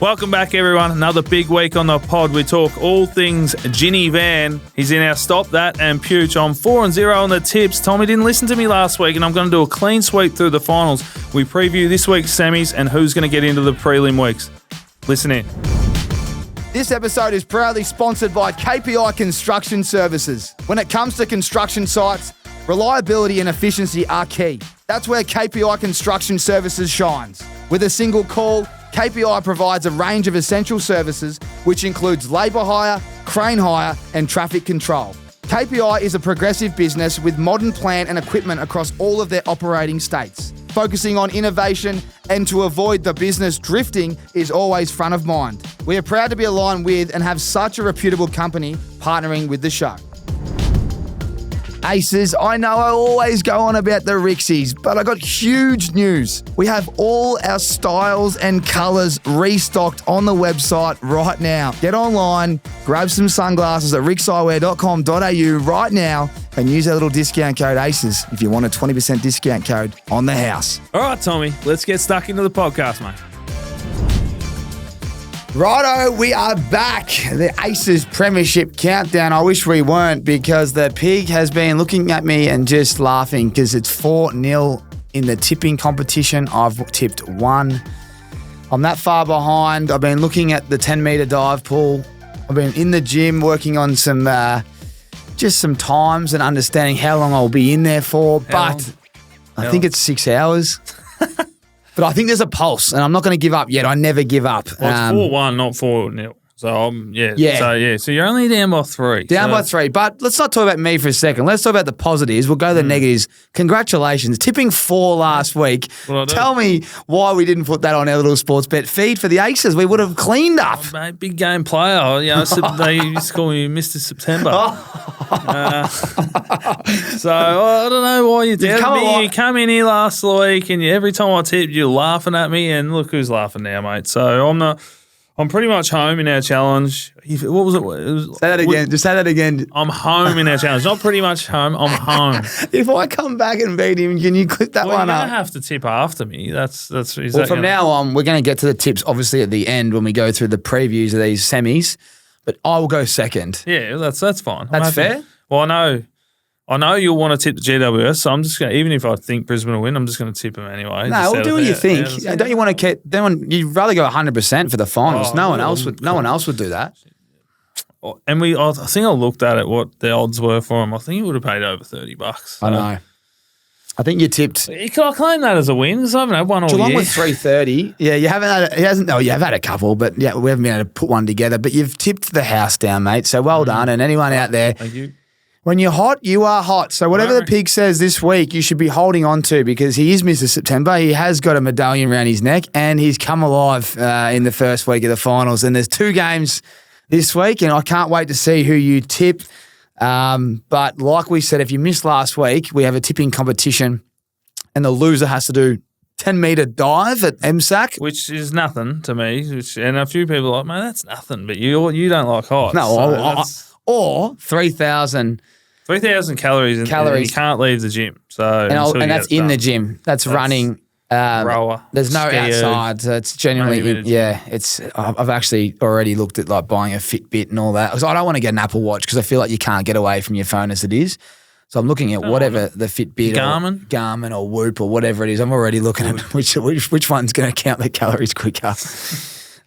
Welcome back, everyone. Another big week on the pod. We talk all things Ginny Van. He's in our Stop That and Puge. I'm 4-0 on the tips. Tommy didn't listen to me last week, and I'm going to do a clean sweep through the finals. We preview this week's semis and who's going to get into the prelim weeks. Listen in. This episode is proudly sponsored by KPI Construction Services. When it comes to construction sites, reliability and efficiency are key. That's where KPI Construction Services shines. With a single call, KPI provides a range of essential services, which includes labour hire, crane hire, and traffic control. KPI is a progressive business with modern plant and equipment across all of their operating states. Focusing on innovation and to avoid the business drifting is always front of mind. We are proud to be aligned with and have such a reputable company partnering with the show. Aces, I know I always go on about the RIXXs, but I got huge news. We have all our styles and colours restocked on the website right now. Get online, grab some sunglasses at rixxeyewear.com.au right now and use our little discount code ACES if you want a 20% discount code on the house. All right, Tommy, let's get stuck into the podcast, mate. Righto, we are back. The Aces Premiership Countdown. I wish we weren't, because the pig has been looking at me and just laughing because it's 4-0 in the tipping competition. I've tipped 1. I'm that far behind. I've been looking at the 10-metre dive pool. I've been in the gym working on some times and understanding how long I'll be in there for. I think it's 6 hours. But I think there's a pulse, and I'm not going to give up yet. I never give up. Well, it's 4-1, not 4-0. So, So you're only down by 3. By 3. But let's not talk about me for a second. Let's talk about the positives. We'll go to the negatives. Congratulations. Tipping 4 last week. Tell me why we didn't put that on our little Sportsbet feed for the Aces. We would have cleaned up. Oh, mate, big game player. You know, they used to call me Mr. September. So I don't know why you did me. You come in here last week, and every time I tipped, you're laughing at me. And look who's laughing now, mate. So I'm pretty much home in our challenge. What was it? Say that again. Just say that again. I'm home in our challenge. Not pretty much home. I'm home. If I come back and beat him, can you clip that one up? You're going to have to tip after me. From now on, we're going to get to the tips, obviously, at the end when we go through the previews of these semis. But I will go second. Yeah, that's fine. That's fair? Well, I know you'll want to tip the GWS, so I'm just going to, even if I think Brisbane will win, I'm just going to tip them anyway. No, we'll do what you think. Don't you want to you'd rather go 100% for the finals. No one else would do that. And I think I looked at it, what the odds were for him. I think he would have paid over $30. So. I know. I think you tipped. Can I claim that as a win? Because I haven't had one all Geelong year. with 330. Yeah, you haven't had you have had a couple, but yeah, we haven't been able to put one together. But you've tipped the house down, mate. So well done. And anyone out there. Thank you. When you're hot, you are hot. So whatever the pig says this week, you should be holding on to, because he is Mr. September. He has got a medallion around his neck, and he's come alive in the first week of the finals. And there's 2 games this week, and I can't wait to see who you tip. But like we said, if you missed last week, we have a tipping competition, and the loser has to do 10-metre dive at MSAC. Which is nothing to me. And a few people are like, man, that's nothing. But you don't like heights. No, or 3,000 calories. And you can't leave the gym. And that's in the gym. That's running. Rower. There's no outside. So it's genuinely, I've actually already looked at like buying a Fitbit and all that. Because I don't want to get an Apple Watch, because I feel like you can't get away from your phone as it is. So I'm looking at whatever the Fitbit Garmin or Whoop or whatever it is. I'm already looking at which one's going to count the calories quicker.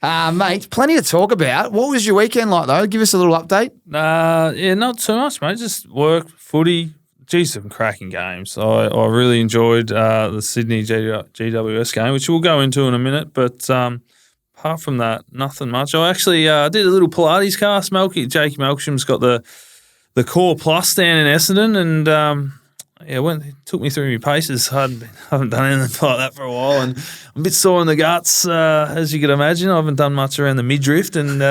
Mate, plenty to talk about. What was your weekend like, though? Give us a little update. Not too much, mate. Just work, footy. Geez, some cracking games. I really enjoyed the Sydney GWS game, which we'll go into in a minute. But apart from that, nothing much. I actually did a little Pilates cast. Jakey Melksham's got the Core Plus stand in Essendon, and it took me through my paces. I haven't done anything like that for a while, and I'm a bit sore in the guts, as you can imagine. I haven't done much around the midriff, and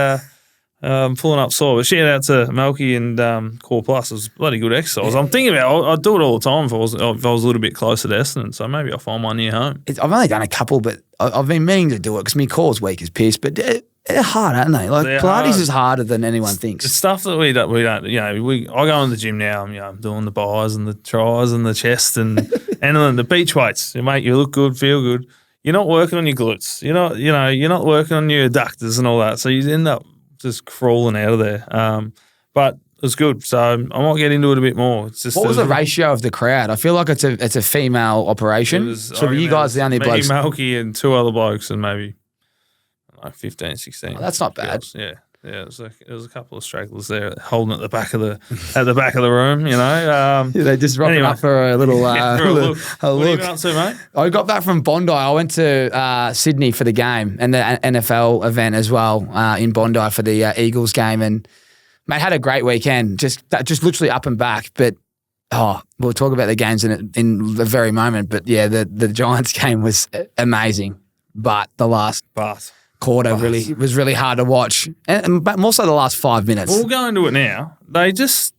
I'm pulling up sore. But shout out to Melky and Core Plus. It was bloody good exercise. I'm thinking about I'd do it all the time if I was a little bit closer to Essendon, so maybe I'll find one near home. I've only done a couple, but I've been meaning to do it because my core's weak as piss, but they're hard, aren't they? Like, Pilates is harder than anyone thinks. It's stuff that we don't. I go in the gym now. I'm doing the bis and the tries and the chest and the beach weights. They make you look good, feel good. you're not working on your glutes. You're not working on your adductors and all that. So you end up just crawling out of there. But it was good. So I might get into it a bit more. It's just what was the ratio of the crowd? I feel like it's a female operation. So were you guys the only blokes? Me, Malky, and 2 other blokes, and maybe 15, 16. Oh, that's not bad. Yeah. Yeah, it was a couple of stragglers there holding at the back of the room, They just rocking up for a little look. look. What have you been up to, mate? I got back from Bondi. I went to Sydney for the game and the NFL event as well in Bondi for the Eagles game, and mate, had a great weekend. Just literally up and back. But we'll talk about the games in the very moment. But yeah, the Giants game was amazing, but the last quarter was really hard to watch, but more so the last 5 minutes. We'll go into it now. GWS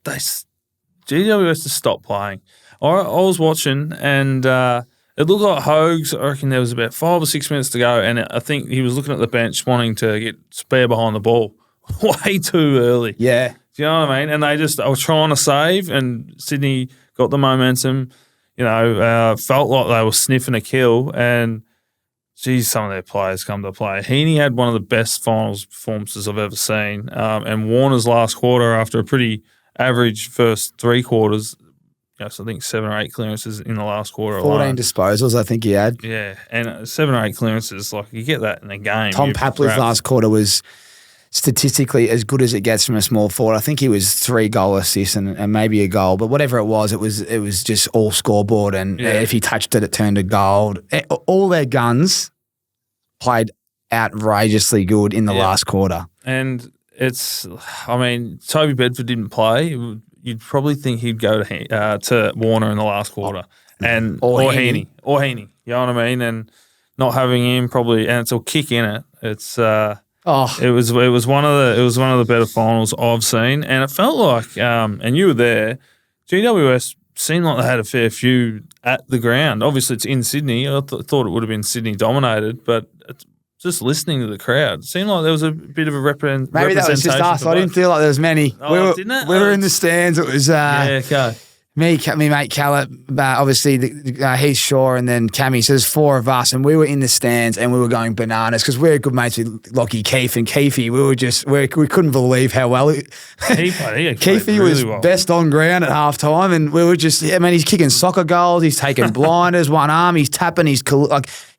just stopped playing. I was watching, and it looked like Hogues. I reckon there was about 5 or 6 minutes to go, and I think he was looking at the bench wanting to get spare behind the ball way too early. Yeah. Do you know what I mean? And I was trying to save, and Sydney got the momentum. Felt like they were sniffing a kill, and geez, some of their players come to play. Heaney had one of the best finals performances I've ever seen. And Warner's last quarter, after a pretty average first 3 quarters, so I think 7 or 8 clearances in the last quarter 14 alone. disposals, I think he had. Yeah, and 7 or 8 clearances, like you get that in a game. Tom Papley's last quarter was statistically as good as it gets from a small forward. I think he was 3 goal assists and maybe a goal, but whatever it was just all scoreboard, and if he touched it, it turned to gold. All their guns played outrageously good in the last quarter. And Toby Bedford didn't play. You'd probably think he'd go to Warner in the last quarter, or Heaney. You know what I mean? And not having him probably, and it's a kick in it. It's it was one of the better finals I've seen, and it felt like and you were there. GWS seemed like they had a fair few at the ground. Obviously, it's in Sydney. I thought it would have been Sydney dominated, but just listening to the crowd, it seemed like there was a bit of a representation. Maybe that was just us. I didn't feel like there was many. Oh, didn't it? We were in the stands. It was okay. me, mate Callett, obviously he's Shaw, and then Cammy. So there's 4 of us, and we were in the stands, and we were going bananas because we're good mates with Lockie Keefe and Keefey. We couldn't believe how well Keefey was well. Best on ground at halftime, and we were just he's kicking soccer goals, he's taking blinders, one arm, he's tapping, he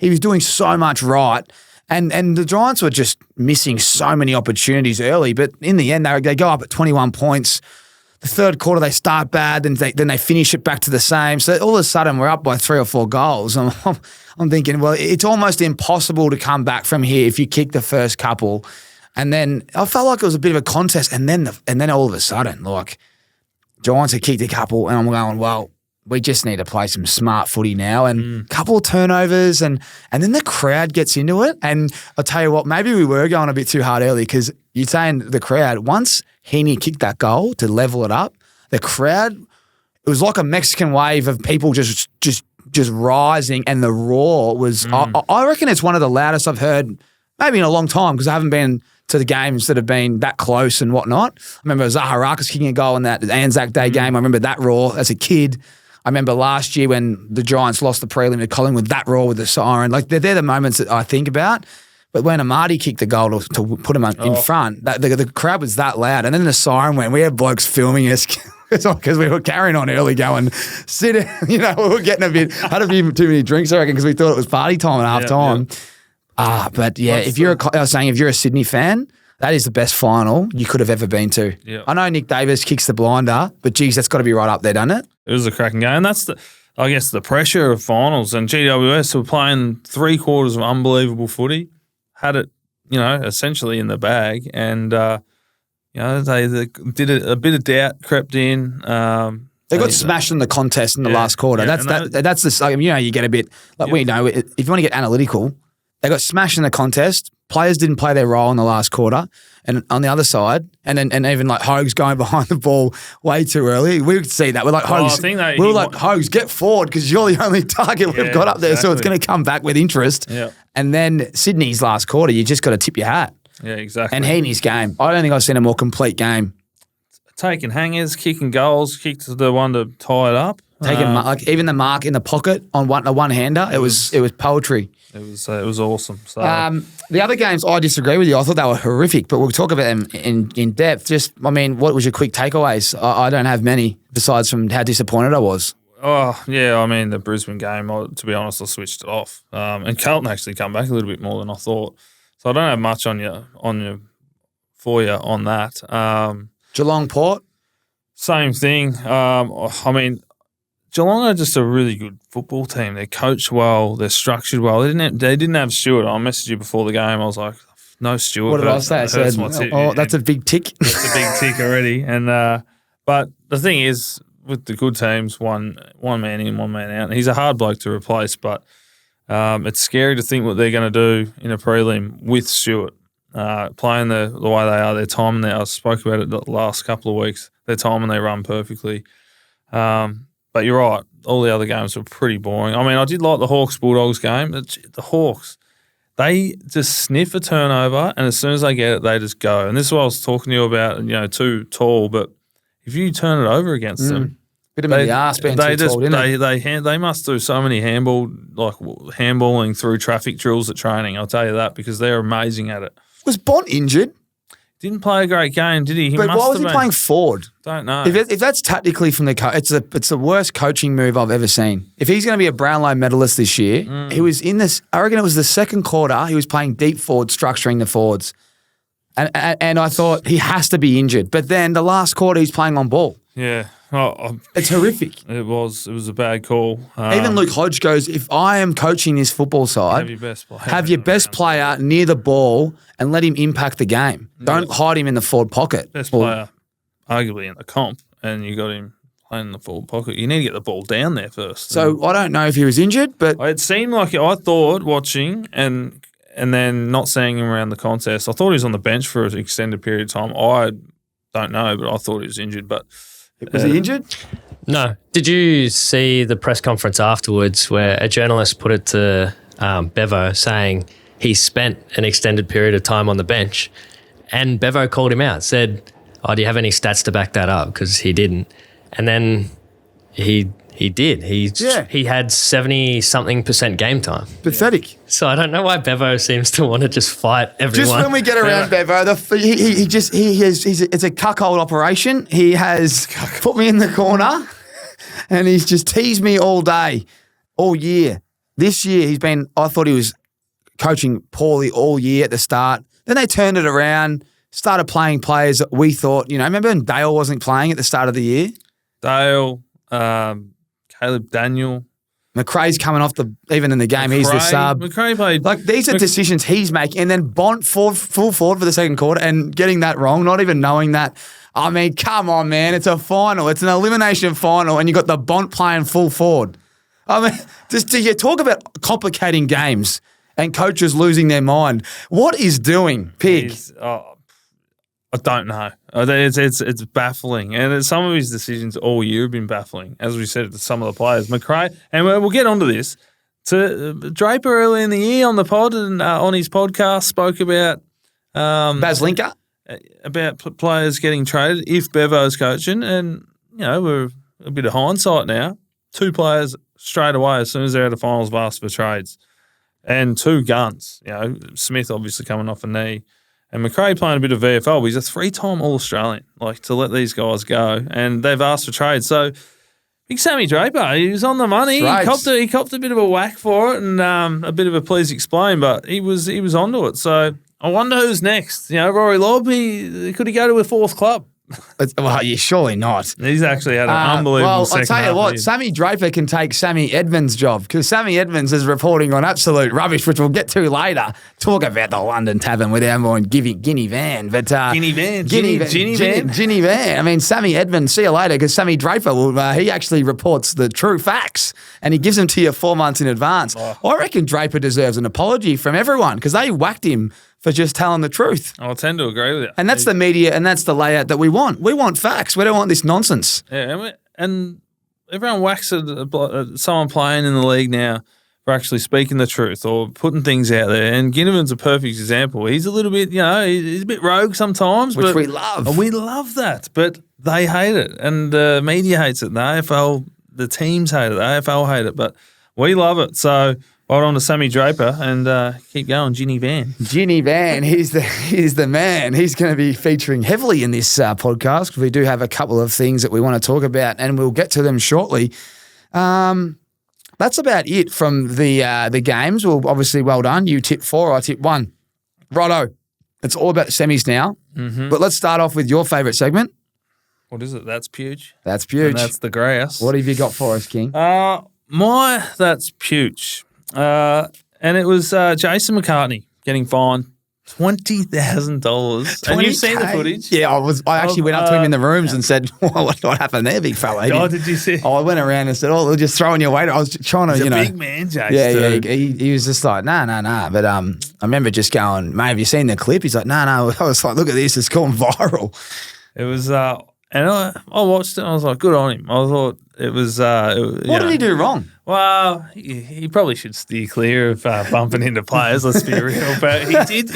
was doing so much right. And the Giants were just missing so many opportunities early, but in the end they go up at 21 points. The third quarter they start bad, then they finish it back to the same. So all of a sudden we're up by 3 or 4 goals. I'm thinking, well, it's almost impossible to come back from here if you kick the first couple. And then I felt like it was a bit of a contest, and then all of a sudden, like, Giants had kicked a couple, and I'm going, well, we just need to play some smart footy now, and a couple of turnovers, and then the crowd gets into it. And I'll tell you what, maybe we were going a bit too hard early, because you're saying the crowd, once Heaney kicked that goal to level it up, the crowd, it was like a Mexican wave of people just rising, and the roar was, I reckon it's one of the loudest I've heard maybe in a long time, because I haven't been to the games that have been that close and whatnot. I remember Zaharakis kicking a goal in that Anzac Day game. I remember that roar as a kid. I remember last year when the Giants lost the prelim to Collingwood, that roar with the siren. Like, they're the moments that I think about. But when Amadi kicked the goal to put him in front, the crowd was that loud. And then the siren went. We had blokes filming us because we were carrying on early going, sit down. We were getting had a few too many drinks, I reckon, because we thought it was party time at half time. But yeah, I was saying, if you're a Sydney fan, that is the best final you could have ever been to. Yeah. I know Nick Davis kicks the blinder, but geez, that's got to be right up there, doesn't it? It was a cracking game. And that's the pressure of finals. And GWS were playing 3 quarters of unbelievable footy, had it, essentially in the bag. And, they did a bit of doubt crept in. They got smashed in the contest in the last quarter. Yeah, that's the you get a bit, we know, if you want to get analytical, they got smashed in the contest. Players didn't play their role in the last quarter, and on the other side, and even like Hogues going behind the ball way too early. We could see that. We're like, Hogues, Hogues, get forward, because you're the only target we've got up there, so it's going to come back with interest. Yeah. And then Sydney's last quarter, you just got to tip your hat. Yeah, exactly. And Heaney's game, I don't think I've seen a more complete game. Taking hangers, kicking goals, kicked the one to tie it up. Taking even the mark in the pocket on one-hander, it was poetry. It was awesome. So The other games, I disagree with you. I thought they were horrific, but we'll talk about them in depth. What was your quick takeaways? I don't have many besides from how disappointed I was. Oh, yeah, I mean, the Brisbane game, to be honest, I switched it off. And Carlton actually come back a little bit more than I thought. So I don't have much for you on that. Geelong Port? Same thing. I mean, Geelong are just a really good football team. They're coached well. They're structured well. They didn't have Stewart. I messaged you before the game. I was like, no Stewart. What did I say? I said, that's a big tick. That's a big tick already. And but the thing is, with the good teams, one man in, one man out. And he's a hard bloke to replace, but it's scary to think what they're going to do in a prelim with Stewart. Playing the way they are, their timing there. I spoke about it the last couple of weeks. Their timing, they run perfectly. But you're right. All the other games were pretty boring. I mean, I did like the Hawks-Bulldogs game. The Hawks, they just sniff a turnover, and as soon as they get it, they just go. And this is what I was talking to you about, too tall, but if you turn it over against them, bit of the arse being too tall, they must do so many handballing through traffic drills at training. I'll tell you that, because they're amazing at it. Was Bont injured? Didn't play a great game, did he? But why was he playing forward? Don't know. If that's tactically from the coach, it's the worst coaching move I've ever seen. If he's going to be a Brownlow medalist this year, he was in this. I reckon it was the second quarter. He was playing deep forward, structuring the forwards, and I thought he has to be injured. But then the last quarter, he's playing on ball. Yeah. It's horrific. It was a bad call. Even Luke Hodge goes, if I am coaching this football side, have your best player near the ball and let him impact the game. Don't hide him in the forward pocket. Best player, arguably, in the comp, and you got him playing in the forward pocket. You need to get the ball down there first. So I don't know if he was injured, but it seemed like I thought watching and then not seeing him around the contest, I thought he was on the bench for an extended period of time. I don't know, but I thought he was injured. But was he injured? No. Did you see the press conference afterwards where a journalist put it to Bevo saying he spent an extended period of time on the bench, and Bevo called him out, said, do you have any stats to back that up? Because he didn't. And then he did. He had 70-something% game time. Pathetic. So I don't know why Bevo seems to want to just fight everyone. Just when we get around Bevo, it's a cuckold operation. He has put me in the corner and he's just teased me all day, all year. This year I thought he was coaching poorly all year at the start. Then they turned it around, started playing players that we thought, remember when Dale wasn't playing at the start of the year? Dale, Caleb Daniel. McRae's coming off even in the game, he's the sub. McRae played. These are decisions he's making. And then Bont full forward for the second quarter and getting that wrong, not even knowing that. I mean, come on, man. It's a final. It's an elimination final, and you got the Bont playing full forward. I mean, you talk about complicating games and coaches losing their mind. What is doing, Pig? I don't know. It's baffling. And some of his decisions all year have been baffling, as we said to some of the players. McRae, and we'll get onto this. Draper early in the year on the pod and on his podcast spoke about Baz Linker? About players getting traded if Bevo's coaching. And, we're a bit of hindsight now. 2 players straight away as soon as they're out of finals have asked for trades. And 2 guns. Smith obviously coming off a knee. And McRae playing a bit of VFL, but he's a 3-time All-Australian, to let these guys go. And they've asked for trade. So, big Sammy Draper, he was on the money. He copped a bit of a whack for it and a bit of a please explain, but he was onto it. So, I wonder who's next. Rory Lobb, could he go to a 4th club? Well, yeah, surely not. He's actually had an unbelievable second half. I'll tell you what, Sammy Draper can take Sammy Edmonds' job because Sammy Edmonds is reporting on absolute rubbish, which we'll get to later. Talk about the London Tavern with our boy Ginny Van. But Ginny Van. I mean, Sammy Edmonds, see you later because Sammy Draper, he actually reports the true facts and he gives them to you 4 months in advance. Oh. I reckon Draper deserves an apology from everyone because they whacked him for just telling the truth. I tend to agree with you. And that's the media and that's the layout that we want. We want facts. We don't want this nonsense. Yeah, and everyone whacks at someone playing in the league now for actually speaking the truth or putting things out there. And Ginnivan's a perfect example. He's a little bit, he's a bit rogue sometimes. Which we love. We love that, but they hate it. And the media hates it. And the AFL, the teams hate it. The AFL hate it. But We love it. So right on to Sammy Draper and keep going, Ginny Van. Ginny Van, he's the man. He's going to be featuring heavily in this podcast because we do have a couple of things that we want to talk about, and we'll get to them shortly. That's about it from the games. Well, obviously, well done. You tipped 4, I tipped 1. Righto. It's all about the semis now. Mm-hmm. But let's start off with your favourite segment. What is it? That's puge. That's puge. And that's the grass. What have you got for us, King? That's puge. And it was Jason McCartney getting fined $20,000. And you've seen the footage? Yeah, I actually went up to him in the rooms and said, what happened there, big fella? Oh, did you see? I went around and said, they're just throwing you away. I was trying to, He's a big man, Jason. Yeah, he was just like, nah. But I remember just going, mate, have you seen the clip? He's like, no. I was like, look at this. It's gone viral. It was, and I watched it and I was like, good on him. I thought it was. What did he do wrong? Well, he probably should steer clear of bumping into players. Let's be real, but he did.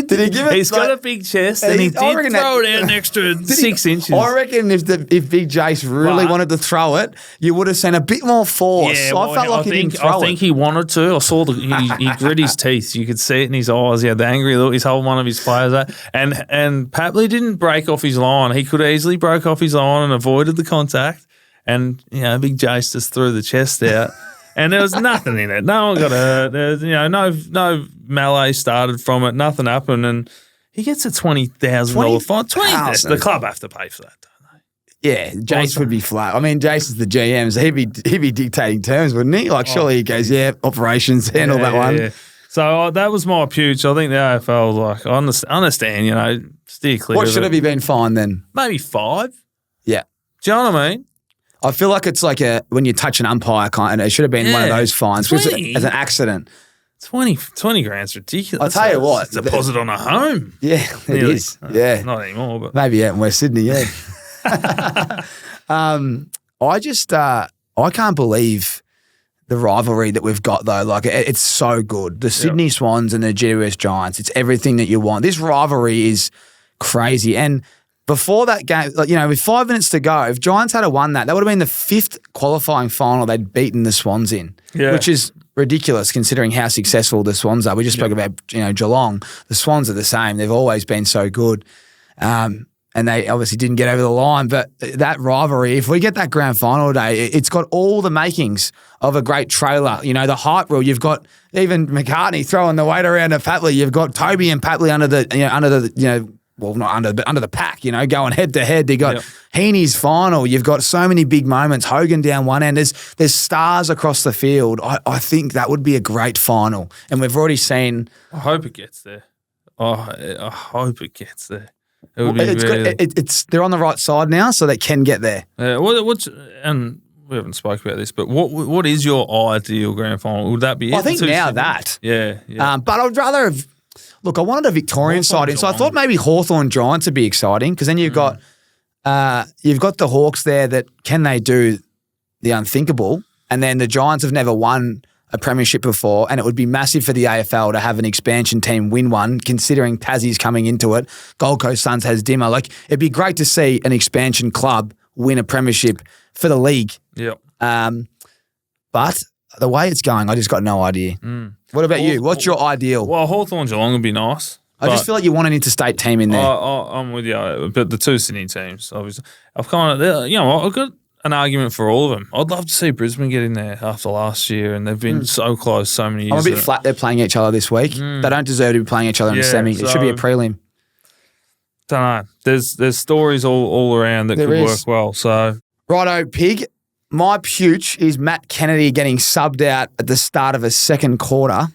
Did he give it? He's got a big chest, and he did throw it out an extra 6 inches. I reckon if Big Jace really wanted to throw it, you would have seen a bit more force. Yeah, I felt like he didn't throw it. I think he wanted to. I saw he grit his teeth. You could see it in his eyes. He had the angry look. He's holding one of his players out. And Papley didn't break off his line. He could have easily broke off his line and avoided the contact. And, Big Jace just threw the chest out. And there was nothing in it. No one got hurt. There's, no melee started from it. Nothing happened. And he gets a $20,000 fine. The club have to pay for that, don't they? Yeah, Jace would be flat. I mean, Jace is the GM, so he'd be dictating terms, wouldn't he? Like, surely he goes, operations, handle that one. Yeah. So that was my puge. I think the AFL was like, I understand, steer clear. What should have he been fined then? Maybe 5. Yeah. Do you know what I mean? I feel like it's like when you touch an umpire, it should have been one of those fines. 20? As an accident. 20 grand's ridiculous. I'll tell you what. It's a deposit on a home. Yeah, it is. Yeah. Not anymore, but. Maybe out in West Sydney, yeah. I can't believe the rivalry that we've got, though. Like, it's so good. The Sydney Swans and the GWS Giants, it's everything that you want. This rivalry is crazy. And before that game, with 5 minutes to go, if Giants had won that would have been the 5th qualifying final they'd beaten the Swans in, which is ridiculous considering how successful the Swans are. We just spoke about, Geelong. The Swans are the same. They've always been so good. And they obviously didn't get over the line. But that rivalry, if we get that grand final today, it's got all the makings of a great trailer. The hype reel. You've got even McCartney throwing the weight around to Papley. You've got Toby and Papley under the pack, going head to head. You got Heaney's final. You've got so many big moments. Hogan down one end. There's stars across the field. I think that would be a great final. And we've already seen. I hope it gets there. I hope it gets there. It would be they're on the right side now, so they can get there. And we haven't spoke about this, but what is your ideal grand final? Would that be it? I think now that. Yeah. But I'd rather have. Look, I wanted a Victorian side in, so I thought maybe Hawthorn Giants would be exciting because then you've got the Hawks there that can they do the unthinkable, and then the Giants have never won a premiership before, and it would be massive for the AFL to have an expansion team win one, considering Tassie's coming into it. Gold Coast Suns has Dimmer. Like, it'd be great to see an expansion club win a premiership for the league. Yep. But the way it's going, I just got no idea. What about you? What's your ideal? Well, Hawthorn Geelong would be nice. I just feel like you want an interstate team in there. I'm with you, but the 2 Sydney teams, obviously. I've got an argument for all of them. I'd love to see Brisbane get in there after last year, and they've been so close so many years. I'm a bit flat they're playing each other this week. They don't deserve to be playing each other in the semi. It should be a prelim. Don't know. There's stories all around that could work well. So Righto, Pig. My puge is Matt Kennedy getting subbed out at the start of a second quarter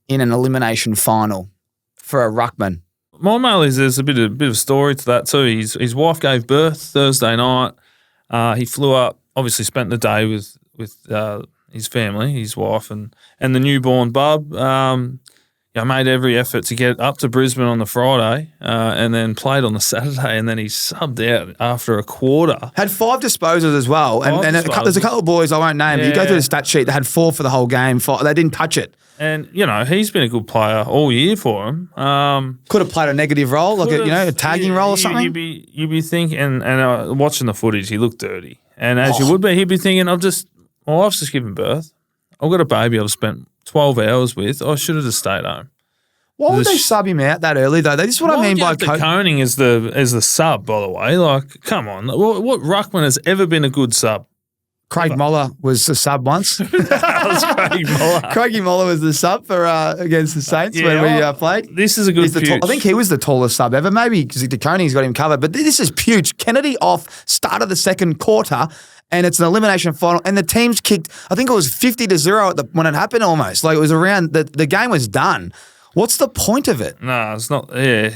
in an elimination final for a ruckman. My mail is there's a bit of story to that too. His wife gave birth Thursday night. He flew up, obviously spent the day with his family, his wife and the newborn bub. Made every effort to get up to Brisbane on the Friday and then played on the Saturday, and then he subbed out after a quarter. Had 5 disposals as well. And there's a couple of boys I won't name. You go through the stat sheet, they had 4 for the whole game. 5, they didn't touch it. And, he's been a good player all year for him. Could have played a negative role, like a tagging role or something. You'd be thinking, and watching the footage, he looked dirty. And as you would be, he'd be thinking, my wife's just giving birth. I've got a baby I've spent 12 hours with. I should have just stayed home. Why would they sub him out that early, though? This is what I mean by Koning is the sub, by the way. Like, come on. What ruckman has ever been a good sub? Craig Moller was the sub once. That was Craig Moller. Craigie Moller was the sub for against the Saints when we played. This is a good Puge. I think he was the tallest sub ever. Maybe because De Koning's got him covered. But this is Puge. Kennedy off, start of the second quarter, and it's an elimination final. And the team's kicked, I think it was 50-0 when it happened almost. Like it was around, the game was done. What's the point of it? No, it's not. Yeah,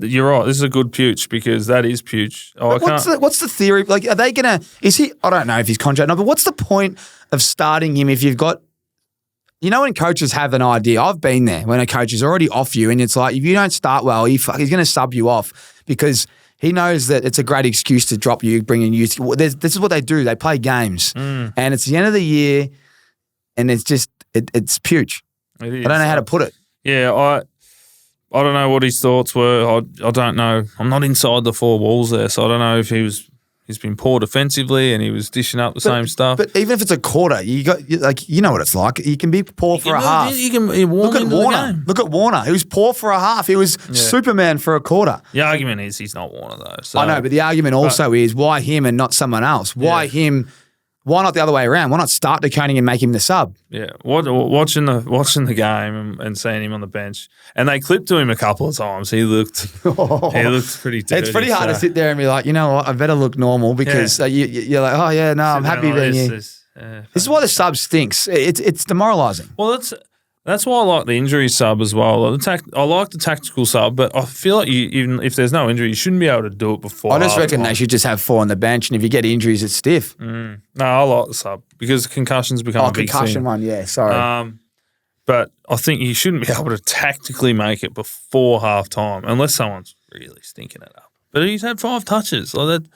you're right. This is a good Puge because that is Puge. Oh, what's the theory? Like, are they going to? Is he? I don't know if he's contract or not. But what's the point of starting him if you've got? You know, when coaches have an idea, I've been there when a coach is already off you, and it's like if you don't start well, he's going to sub you off because he knows that it's a great excuse to drop you, bringing you. This is what they do. They play games, and it's the end of the year, and it's just it's Puge. I don't know how to put it. Yeah, I don't know what his thoughts were. I don't know. I'm not inside the four walls there, so I don't know if he's been poor defensively and he was dishing up the same stuff. But even if it's a quarter, you know what it's like. You can be poor for a half. Look at Warner. Look at Warner. He was poor for a half. He was Superman for a quarter. The argument is he's not Warner though. So. I know, but the argument also is why him and not someone else? Why him? Why not the other way around? Why not start De Koning and make him the sub? Yeah, watching the game and seeing him on the bench, and they clipped to him a couple of times. He looked pretty dirty. It's pretty hard to sit there and be like, you know what, I better look normal because you're like, oh yeah, no, I'm happy being here. This is why the sub stinks. It's demoralising. Well, that's why I like the injury sub as well. I like the tactical sub, but I feel like even if there's no injury, you shouldn't be able to do it before. I just reckon they should just have 4 on the bench, and if you get injuries, it's stiff. No, I like the sub because concussions become a big concussion thing. one, yeah, sorry. But I think you shouldn't be able to tactically make it before halftime unless someone's really stinking it up. But he's had 5 touches. Like that.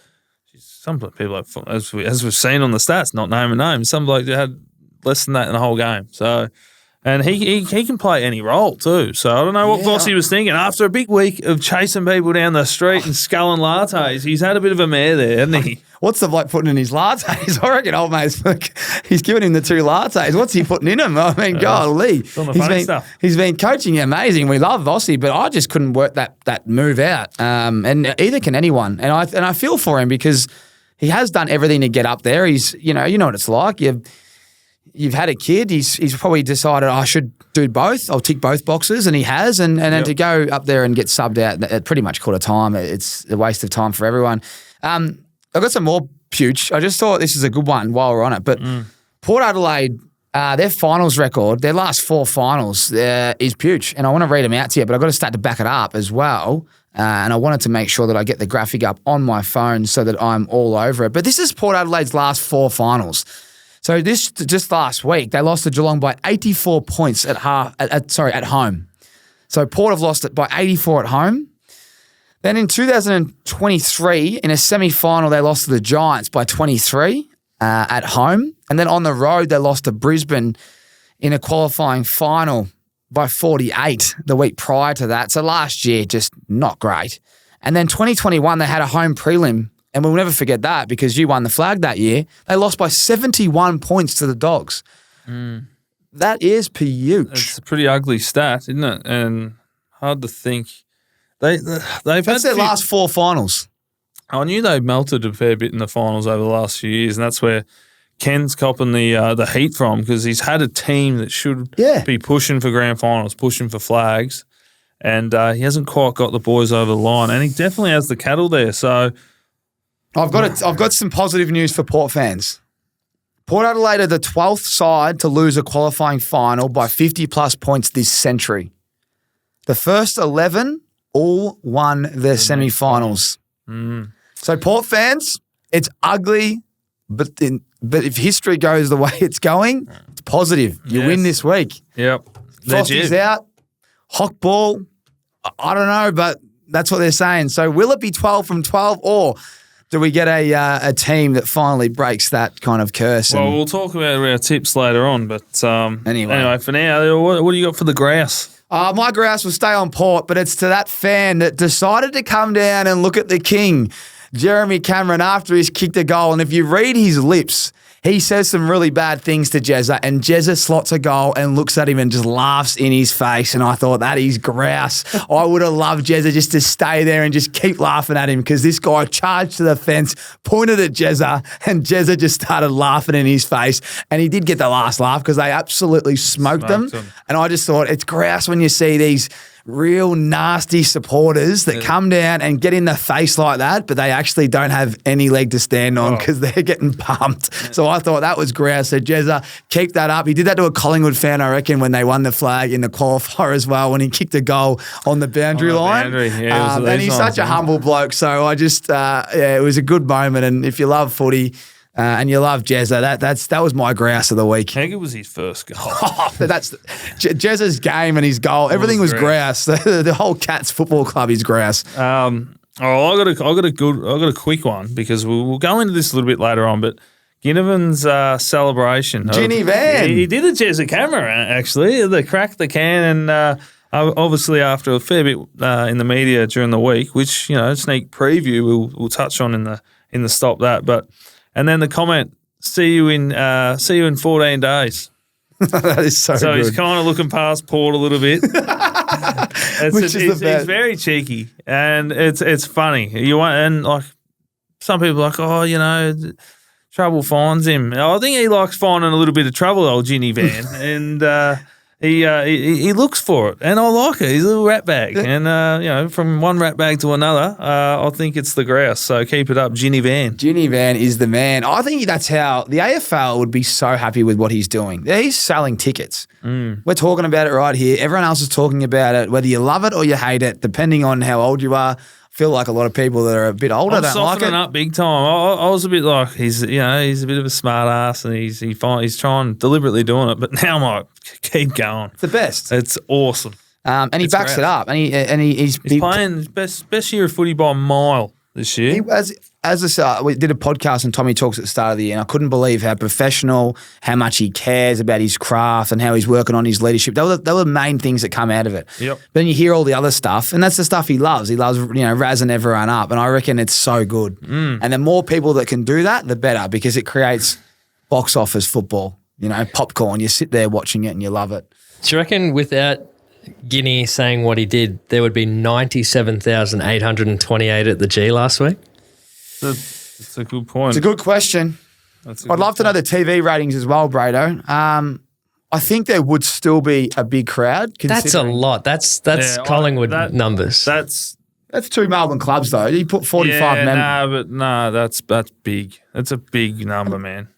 Some people, as we've seen on the stats, not naming names, some bloke had less than that in the whole game. So. And he can play any role too. So I don't know what Vossi was thinking. After a big week of chasing people down the street and sculling lattes, he's had a bit of a mare there, hasn't he? What's the bloke putting in his lattes? I reckon old mate's he's giving him the 2 lattes. What's he putting in them? I mean, golly. He's been coaching amazing. We love Vossi, but I just couldn't work that move out. And either can anyone. And I feel for him because he has done everything to get up there. He's you know what it's like. You've had a kid. He's probably decided I should do both. I'll tick both boxes, and he has. And then to go up there and get subbed out at pretty much quarter time, it's a waste of time for everyone. I've got some more Puge. I just thought this is a good one while we're on it. But Port Adelaide, their finals record, their last 4 finals is Puge, and I want to read them out to you. But I've got to start to back it up as well. And I wanted to make sure that I get the graphic up on my phone so that I'm all over it. But this is Port Adelaide's last 4 finals. So this just last week, they lost to Geelong by 84 points at home. So Port have lost it by 84 at home. Then in 2023, in a semi-final, they lost to the Giants by 23 at home. And then on the road, they lost to Brisbane in a qualifying final by 48 the week prior to that. So last year, just not great. And then 2021, they had a home prelim. And we'll never forget that because you won the flag that year. They lost by 71 points to the Dogs. That is Puge. It's a pretty ugly stat, isn't it? And hard to think. They've That's their last 4 finals. I knew they melted a fair bit in the finals over the last few years, and that's where Ken's copping the heat from because he's had a team that should be pushing for grand finals, pushing for flags, and he hasn't quite got the boys over the line. And he definitely has the cattle there, so... I've got some positive news for Port fans. Port Adelaide are the 12th side to lose a qualifying final by 50-plus points this century. The first 11 all won their semi-finals. So Port fans, it's ugly, but if history goes the way it's going, it's positive. You win this week. Yep. Frosty's out. Hock ball. I don't know, but that's what they're saying. So will it be 12 from 12 or... do we get a team that finally breaks that kind of curse? Well, we'll talk about our tips later on, but anyway, for now, what do you got for the grouse? My grouse will stay on Port, but it's to that fan that decided to come down and look at the king, Jeremy Cameron, after he's kicked a goal. And if you read his lips, he says some really bad things to Jezza, and Jezza slots a goal and looks at him and just laughs in his face. And I thought, that is grouse. I would have loved Jezza just to stay there and just keep laughing at him, because this guy charged to the fence, pointed at Jezza, and Jezza just started laughing in his face. And he did get the last laugh because they absolutely smoked them. And I just thought, it's grouse when you see these real nasty supporters that come down and get in the face like that, but they actually don't have any leg to stand on because they're getting pumped. So I thought that was grouse. So Jezza, keep that up. He did that to a Collingwood fan, I reckon, when they won the flag in the qualifier as well, when he kicked a goal on the boundary line. Yeah, and he's such a humble bloke. So I just, it was a good moment. And if you love footy, and you love Jezza, that was my grouse of the week. I think it was his first goal. That's Jezza's game and his goal. Everything was grouse. The whole Cats football club is grouse. I got a quick one, because we'll go into this a little bit later on. But Ginnivan's celebration. Ginny Van. He did a Jezza camera actually. They cracked the can, and obviously after a fair bit in the media during the week, which sneak preview we'll touch on in the stop that, but. And then the comment, see you in 14 days. That is so good. He's kind of looking past Port a little bit. He's very cheeky, and it's funny. And like some people are like, trouble finds him. I think he likes finding a little bit of trouble, old Ginny Van, and he looks for it, and I like it. He's a little rat bag, and from one rat bag to another, I think it's the grouse. So keep it up, Ginny Van. Ginny Van is the man. I think that's how the AFL would be so happy with what he's doing. He's selling tickets. We're talking about it right here. Everyone else is talking about it, whether you love it or you hate it, depending on how old you are. I feel like a lot of people that are a bit older don't like it. Softening up big time. I was a bit like he's a bit of a smart ass, and he's trying deliberately doing it. But now I'm like, keep going. It's the best. It's awesome. And he backs it up. And he's playing his best year of footy by a mile this year. We did a podcast on Tommy Talks at the start of the year, and I couldn't believe how professional, how much he cares about his craft and how he's working on his leadership. They were the main things that come out of it. Yep. But then you hear all the other stuff, and that's the stuff he loves. He loves, razzing everyone up, and I reckon it's so good. And the more people that can do that, the better, because it creates box office football, popcorn. You sit there watching it and you love it. Do you reckon without Ginny saying what he did, there would be 97,828 at the G last week? That's a good point. It's a good question. I'd love to know the TV ratings as well, Brado. I think there would still be a big crowd. That's a lot. That's Collingwood numbers. That's 2 Melbourne clubs though. You put 45 members. That's big. That's a big number, man.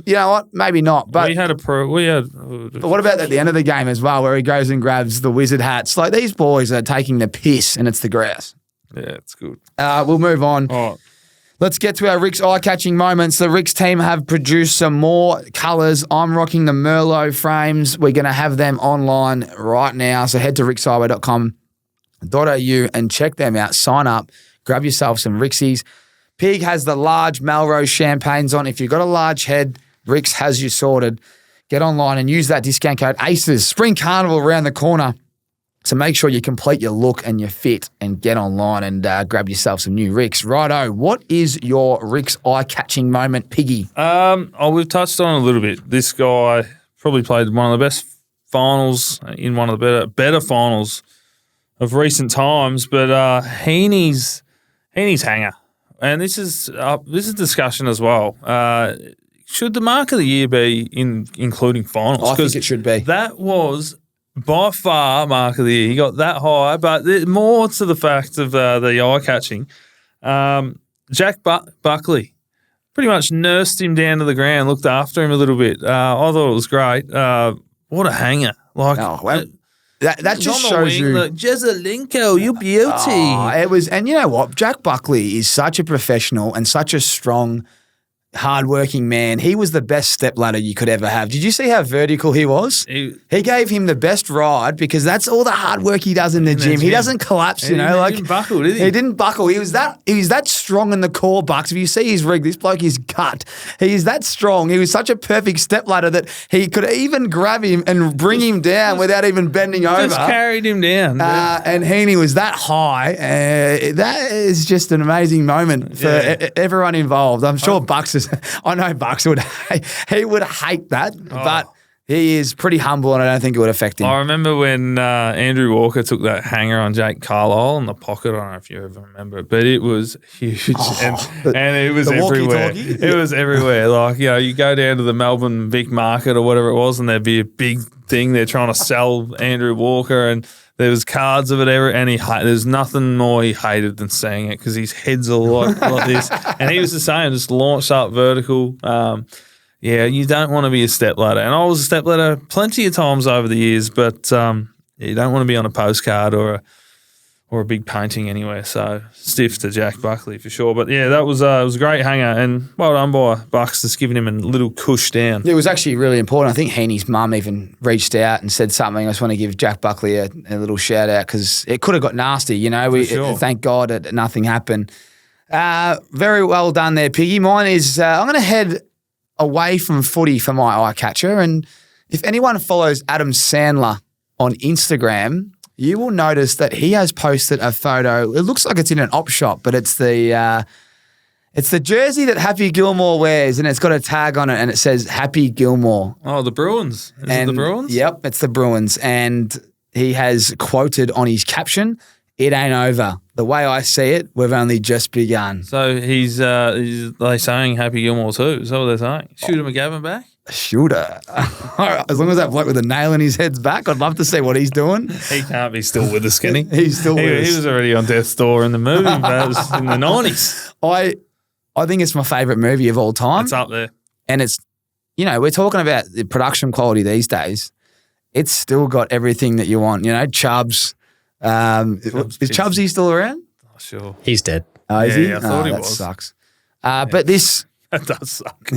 You know what? Maybe not. But But what about at the end of the game as well, where he goes and grabs the wizard hats? Like, these boys are taking the piss, and it's the grouse. Yeah, it's good. We'll move on. All right. Let's get to our RIXX eye-catching moments. The RIXX team have produced some more colours. I'm rocking the Merlot frames. We're going to have them online right now. So head to rixeyewear.com.au and check them out. Sign up. Grab yourself some RIXXies. Pig has the large Melrose champagnes on. If you've got a large head, RIXX has you sorted. Get online and use that discount code ACES. Spring Carnival around the corner. So make sure you complete your look and your fit and get online and grab yourself some new RIXX. Righto, what is your RIXX eye-catching moment, Piggy? We've touched on it a little bit. This guy probably played one of the best finals in one of the better finals of recent times, but Heaney's hanger. And this is discussion as well. Should the mark of the year be including finals? I think it should be. That was by far mark of the year. He got that high, but more to the fact of the eye-catching. Jack Buckley pretty much nursed him down to the ground, looked after him a little bit. I thought it was great. What a hanger. That just shows you. Jezzalenko, you beauty. It was, and you know what? Jack Buckley is such a professional and such a strong, hardworking man. He was the best stepladder you could ever have. Did you see how vertical he was? He gave him the best ride because that's all the hard work he does in the gym. He doesn't collapse, He didn't buckle, did he? He didn't buckle. He was that strong in the core, Bucks. If you see his rig, this bloke is gut. He is that strong. He was such a perfect stepladder that he could even grab him and bring him down without even bending over. Just carried him down. And Heaney was that high. That is just an amazing moment for everyone involved. I'm sure Bucks is because I know Bucks would he would hate that, but he is pretty humble, and I don't think it would affect him. I remember when Andrew Walker took that hanger on Jake Carlisle in the pocket. I don't know if you ever remember it, but it was huge, and it was everywhere. It was everywhere. Like, you know, you go down to the Melbourne Vic Market or whatever it was, and there'd be a big thing they're trying to sell Andrew Walker, and there was cards of it ever, and there's nothing more he hated than seeing it because his head's all like this, and he was the same, just launched up vertical. Yeah, you don't want to be a stepladder. And I was a stepladder plenty of times over the years, but you don't want to be on a postcard or a big painting anywhere. So stiff to Jack Buckley for sure. But yeah, that was it was a great hanger, and well done by Bucks just giving him a little cush down. It was actually really important. I think Heaney's mum even reached out and said something. I just want to give Jack Buckley a little shout out because it could have got nasty. You know, thank God that nothing happened. Very well done there, Piggy. Mine is I'm going to head away from footy for my eye catcher. And if anyone follows Adam Sandler on Instagram, you will notice that he has posted a photo. It looks like it's in an op shop, but it's the jersey that Happy Gilmore wears, and it's got a tag on it, and it says Happy Gilmore. Oh, the Bruins. Is it the Bruins? Yep, it's the Bruins. And he has quoted on his caption, "It ain't over. The way I see it, we've only just begun." So he's they saying Happy Gilmore too? Is that what they're saying? Shooter McGavin back? Shooter. As long as that bloke with a nail in his head's back, I'd love to see what he's doing. He can't be still with us, can he? He's still with us. He was already on death's door in the movie, but it was in the 90s. I think it's my favourite movie of all time. It's up there. And it's, you know, we're talking about the production quality these days. It's still got everything that you want. You know, Chubbs. Is Chubbsy still around? Oh, sure. He's dead. Oh, is he? I thought he that was. Sucks. But this... That does suck.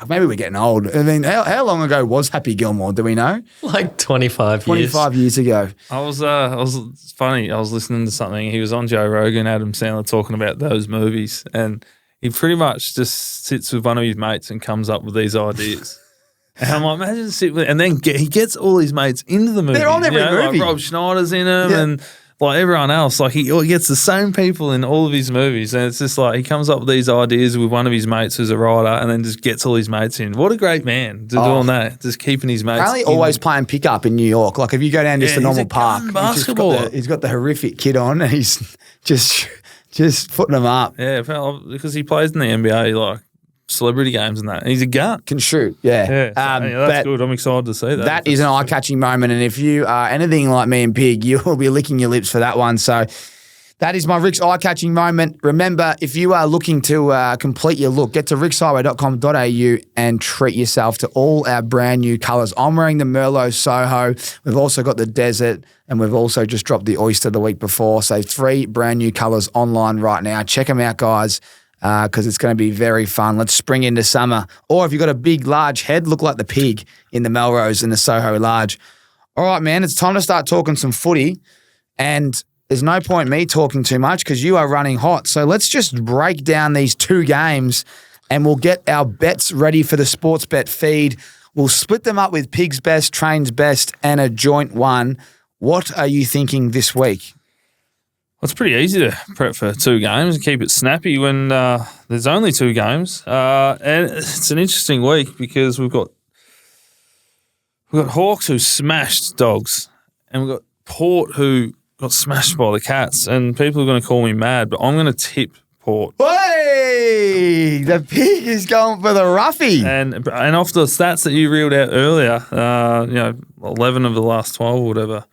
Maybe we're getting old. I mean, how long ago was Happy Gilmore? Do we know? Like 25 years. 25 years ago. It's funny. I was listening to something. He was on Joe Rogan, Adam Sandler, talking about those movies, and he pretty much just sits with one of his mates and comes up with these ideas. And I'm like, imagine sitting with, and then he gets all his mates into the movie. They're on every movie. Like Rob Schneider's in them, and like everyone else, like he gets the same people in all of his movies, and it's just like he comes up with these ideas with one of his mates who's a writer, and then just gets all his mates in. What a great man to doing that, just keeping his mates. Apparently, always playing pickup in New York. Like if you go down just a normal park, basketball. He's got the horrific kit on, and he's just footing them up. Yeah, because he plays in the NBA, like celebrity games and that. He's a gun. Can shoot, yeah. That's good. I'm excited to see that. That is an eye-catching moment, and if you are anything like me and Pig, you will be licking your lips for that one. So that is my RIXX eye-catching moment. Remember, if you are looking to complete your look, get to rixxeyewear.com.au and treat yourself to all our brand new colours. I'm wearing the Merlot Soho. We've also got the Desert, and we've also just dropped the Oyster the week before. So 3 brand new colours online right now. Check them out, guys. Because it's going to be very fun. Let's spring into summer. Or if you've got a big, large head, look like the pig in the Melrose and the Soho Large. All right, man, it's time to start talking some footy. And there's no point me talking too much because you are running hot. So let's just break down these 2 games and we'll get our bets ready for the Sportsbet feed. We'll split them up with Pig's Best, Train's Best, and a joint one. What are you thinking this week? Well, it's pretty easy to prep for 2 games and keep it snappy when there's only 2 games. And it's an interesting week because we've got Hawks who smashed Dogs, and we've got Port who got smashed by the Cats. And people are going to call me mad, but I'm going to tip Port. Hey, the pig is going for the roughie. And off the stats that you reeled out earlier, 11 of the last 12 or whatever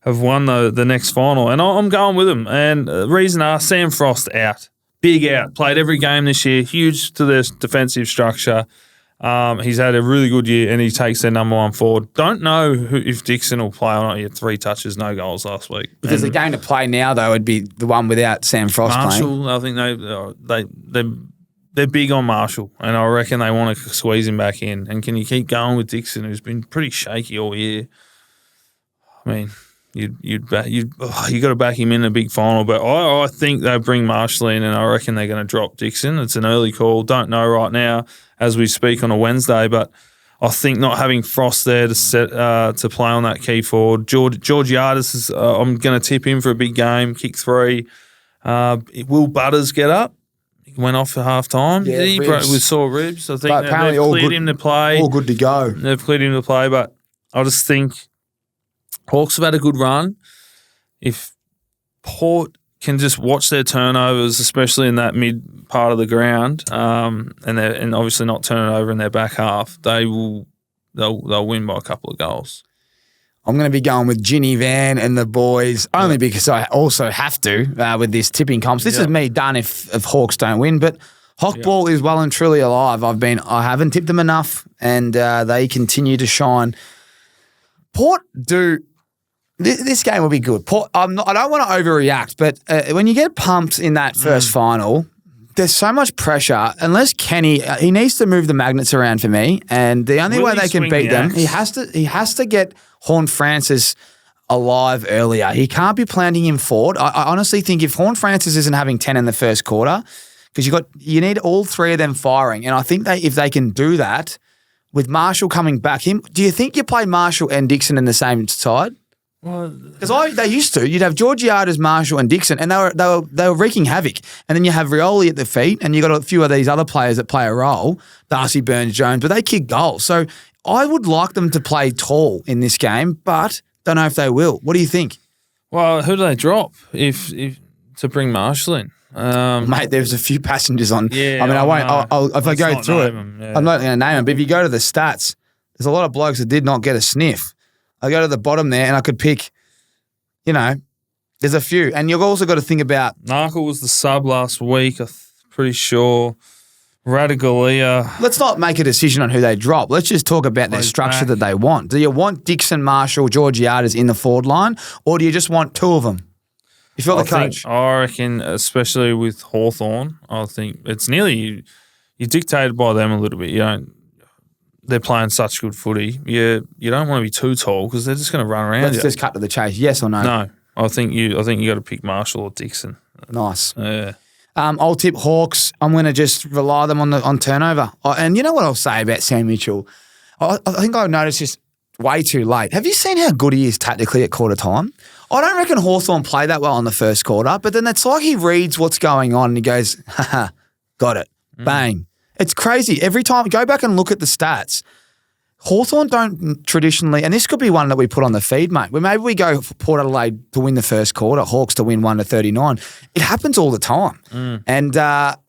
have won the next final, and I'm going with them. And the reason Sam Frost out, big out, played every game this year, huge to their defensive structure. He's had a really good year, and he takes their number 1 forward. Don't know if Dixon will play or not. He had 3 touches, no goals last week. Because the game to play now, though, would be the one without Sam Frost Marshall, playing. I think they're big on Marshall, and I reckon they want to squeeze him back in. And can you keep going with Dixon, who's been pretty shaky all year? I mean, you got to back him in a big final, but I think they'll bring Marshall in, and I reckon they're going to drop Dixon. It's an early call. Don't know right now as we speak on a Wednesday, but I think not having Frost there to play on that key forward. Georgiadis is. I'm going to tip him for a big game, kick 3. Will Butters get up? went off at half time. Yeah, He ribs. broke with sore ribs. I think But apparently they've all cleared good- him to play. All good to go. They've cleared him to play, but I just think Hawks have had a good run. If Port can just watch their turnovers, especially in that mid part of the ground, and obviously not turn it over in their back half, they'll win by a couple of goals. I'm going to be going with Ginny, Van, and the boys, only because I also have to with this tipping comps. This is me done if Hawks don't win, but Hawkball is well and truly alive. I haven't tipped them enough, and they continue to shine. Port do. This game will be good. Port, I don't want to overreact, but when you get pumped in that first final, there's so much pressure. Unless Kenny, he needs to move the magnets around for me, and the only way they can beat them, he has to get Horn Francis alive earlier. He can't be planting him forward. I honestly think if Horn Francis isn't having 10 in the first quarter, because you need all three of them firing, and I think if they can do that with Marshall coming back, do you think you play Marshall and Dixon in the same side? Because they used to. You'd have Georgiades, Marshall, and Dixon, and they were wreaking havoc. And then you have Rioli at the feet, and you got a few of these other players that play a role, Darcy, Burns, Jones, but they kick goals. So I would like them to play tall in this game, but don't know if they will. What do you think? Well, who do they drop if to bring Marshall in? Mate, there's a few passengers on. Yeah, I mean, I won't. If I go through it, I'm not going to name them. But if you go to the stats, there's a lot of blokes that did not get a sniff. I go to the bottom there and I could pick, there's a few. And you've also got to think about... Narkle was the sub last week, I'm pretty sure. Radigalia. Let's not make a decision on who they drop. Let's just talk about their structure that they want. Do you want Dixon, Marshall, Georgiades in the forward line, or do you just want two of them? If you're the coach. I reckon, especially with Hawthorn, I think it's nearly... You're dictated by them a little bit. They're playing such good footy. You don't want to be too tall because they're just going to run around. Let's just cut to the chase. Yes or no? No, I think you got to pick Marshall or Dixon. Nice. Yeah. I'll tip Hawks. I'm going to just rely them on turnover. And you know what I'll say about Sam Mitchell? I think I noticed this way too late. Have you seen how good he is tactically at quarter time? I don't reckon Hawthorn played that well in the first quarter, but then it's like he reads what's going on and he goes, haha, got it. Bang. It's crazy. Every time, go back and look at the stats. Hawthorn don't traditionally, and this could be one that we put on the feed, mate, where maybe we go for Port Adelaide to win the first quarter, Hawks to win 1-39. It happens all the time. And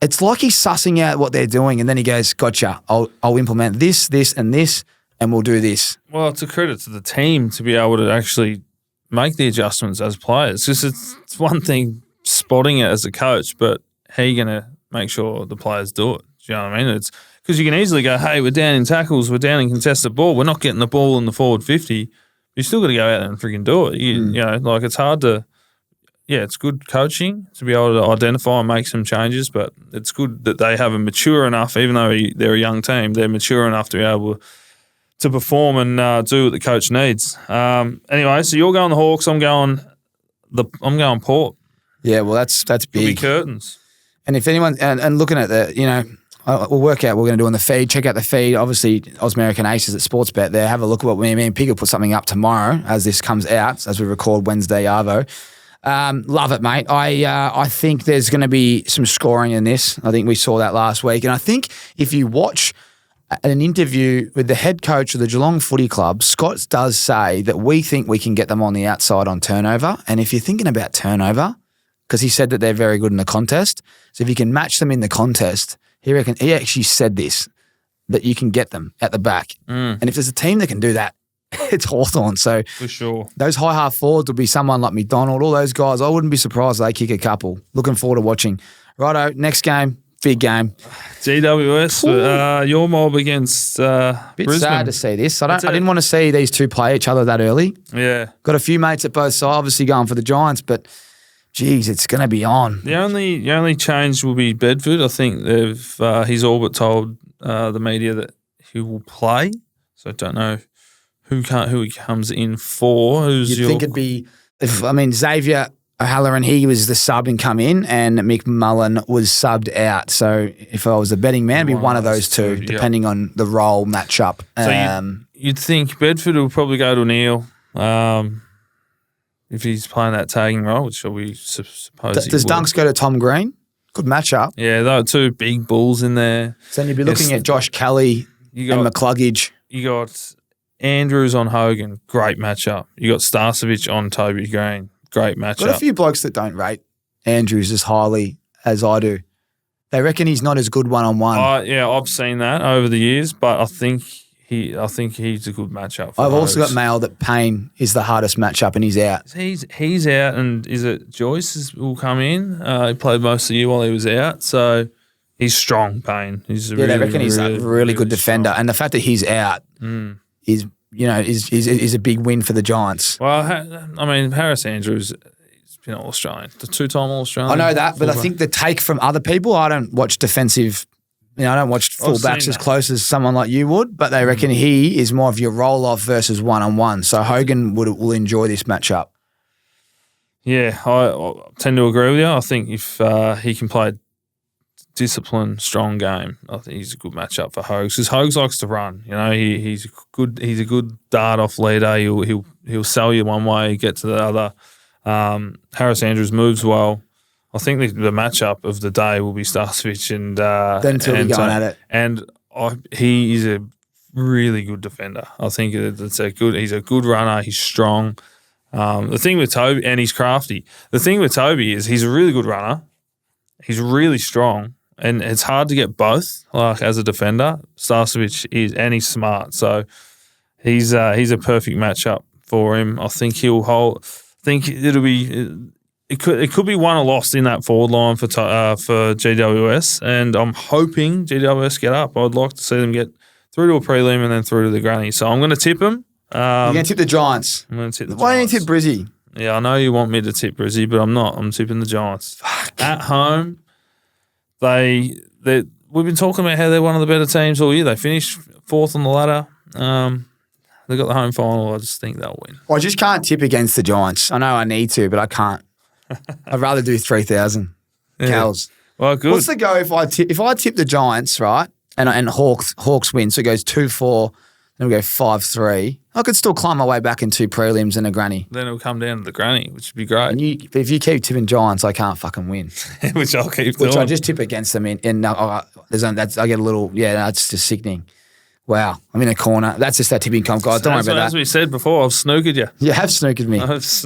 it's like he's sussing out what they're doing, and then he goes, gotcha, I'll implement this, and this, and we'll do this. Well, it's a credit to the team to be able to actually make the adjustments as players. Because it's one thing spotting it as a coach, but how are you going to make sure the players do it? Do you know what I mean? It's because you can easily go, hey, we're down in tackles, we're down in contested ball, we're not getting the ball in the forward 50. You still got to go out there and freaking do it. You know, like it's hard to, it's good coaching to be able to identify and make some changes, but it's good that they have a mature enough, even though they're a young team, they're mature enough to be able to perform and do what the coach needs. Anyway, so you're going the Hawks, I'm going Port. Yeah, well, that's big. Could be curtains. And if anyone, and looking at we'll work out what we're going to do on the feed. Check out the feed. Obviously, Ausmerican Aces at Sportsbet there. Have a look at what me and Pig will put something up tomorrow as this comes out, as we record Wednesday, Arvo. Love it, mate. I think there's going to be some scoring in this. I think we saw that last week. And I think if you watch an interview with the head coach of the Geelong Footy Club, Scott does say that we think we can get them on the outside on turnover. And if you're thinking about turnover, because he said that they're very good in the contest, so if you can match them in the contest, he actually said this, that you can get them at the back. And if there's a team that can do that, it's Hawthorn. So for sure, those high half forwards will be someone like McDonald, all those guys. I wouldn't be surprised if they kick a couple. Looking forward to watching. Righto, next game, big game. GWS, your mob against Bit Brisbane. sad to see this. I didn't want to see these two play each other that early. Yeah. Got a few mates at both sides, obviously going for the Giants, but geez, it's going to be on. The only change will be Bedford. I think he's all but told the media that he will play. So I don't know who he comes in for. You'd think it'd be Xavier O'Halloran, he was the sub and come in, and McMullen was subbed out. So if I was a betting man, it'd be one of those two, depending on the role matchup. So you'd think Bedford will probably go to Neil. If he's playing that tagging role, which we suppose does Dunks go to Tom Green? Good matchup. Yeah, there were two big bulls in there. So then you'd be looking at Josh Kelly and McCluggage. You got Andrews on Hogan, great matchup. You got Starcevic on Toby Green, great matchup. Got a few blokes that don't rate Andrews as highly as I do. They reckon he's not as good one-on-one. Yeah, I've seen that over the years, but I think he's a good matchup. I've also got mail that Payne is the hardest matchup and he's out. He's out, and is it Joyce will come in? He played most of the year while he was out, so he's strong. Payne. They reckon he's a really good defender, and the fact that he's out is a big win for the Giants. Well, I mean, Harris Andrews. You know, All-Australian, the two-time All-Australian. I know that, but I think the take from other people, I don't watch defensive, I don't watch fullbacks as close as someone like you would, but they reckon he is more of your roll-off versus one-on-one. So Hogan will enjoy this matchup. Yeah, I tend to agree with you. I think if he can play a disciplined, strong game, I think he's a good matchup for Hogs, because Hogs likes to run. You know, he's a good dart-off leader. He'll sell you one way, get to the other. Harris Andrews moves well. I think the matchup of the day will be Starcevic and then Tilly going at it. And he is a really good defender. I think he's a good runner. He's strong. The thing with Toby, and he's crafty. The thing with Toby is he's a really good runner. He's really strong, and it's hard to get both. Like as a defender, Starcevic is, and he's smart. So he's a perfect matchup for him. I think he'll hold. Think it'll be it could be won or lost in that forward line for GWS, and I'm hoping GWS get up. I'd like to see them get through to a prelim and then through to the granny. So I'm going to tip them. You're going to tip the Giants. I'm going to tip the Giants. Why don't you tip Brizzy? Yeah, I know you want me to tip Brizzy, but I'm not. I'm tipping the Giants. Fuck. At home, we've been talking about how they're one of the better teams all year. They finished fourth on the ladder. They got the home final. I just think they'll win. Well, I just can't tip against the Giants. I know I need to, but I can't. I'd rather do 3,000 cows. Well, good. What's the go if I tip the Giants, right? And Hawks win, so it goes 2-4, then we go 5-3. I could still climb my way back in two prelims and a granny. Then it'll come down to the granny, which would be great. And if you keep tipping Giants, I can't fucking win. Which I'll keep doing. Which I just tip against them I get a little, that's just sickening. Wow, I'm in a corner. That's just that tipping comp, guys. Don't worry about that. As we said before, I've snookered you. You have snookered me.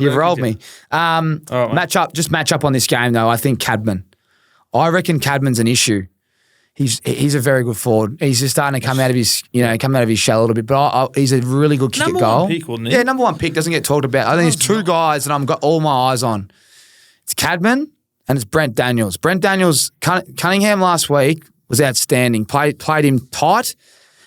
You've rolled me. Right, match up on this game, though. I think Cadman. I reckon Cadman's an issue. He's a very good forward. He's just starting to come out of his shell a little bit, but he's a really good kick at goal. Number one pick, wouldn't he? Yeah, number one pick doesn't get talked about. I think there's two guys that I've got all my eyes on. It's Cadman and it's Brent Daniels. Brent Daniels, Cunningham last week was outstanding. Played him tight.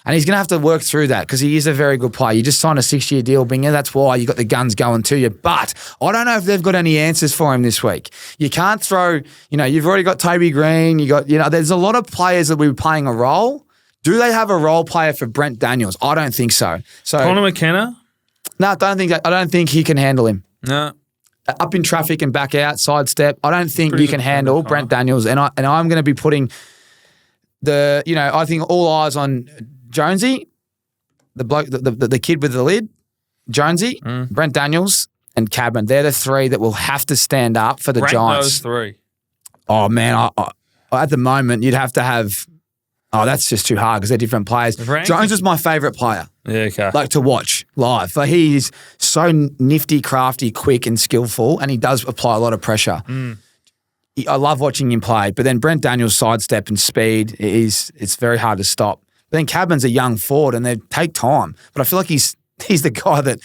And he's going to have to work through that because he is a very good player. You just signed a 6-year deal, Binger. That's why you got the guns going to you. But I don't know if they've got any answers for him this week. You can't throw, you've already got Toby Green. There's a lot of players that will be playing a role. Do they have a role player for Brent Daniels? I don't think so. Connor McKenna? No, I don't think he can handle him. No. Up in traffic and back out, sidestep. I don't think you can handle Brent Daniels. And I'm going to be putting I think all eyes on Jonesy, the bloke, the kid with the lid, Jonesy, Brent Daniels, and Cadman. They're the three that will have to stand up for the Giants. Those three. Oh, man. At the moment, you'd have to have – that's just too hard because they're different players. Jones is my favourite player. Yeah, okay. Like to watch live. Like he is so nifty, crafty, quick and skillful, and he does apply a lot of pressure. I love watching him play, but then Brent Daniels' sidestep and speed, it's very hard to stop. But then Cadman's a young forward and they take time. But I feel like he's the guy that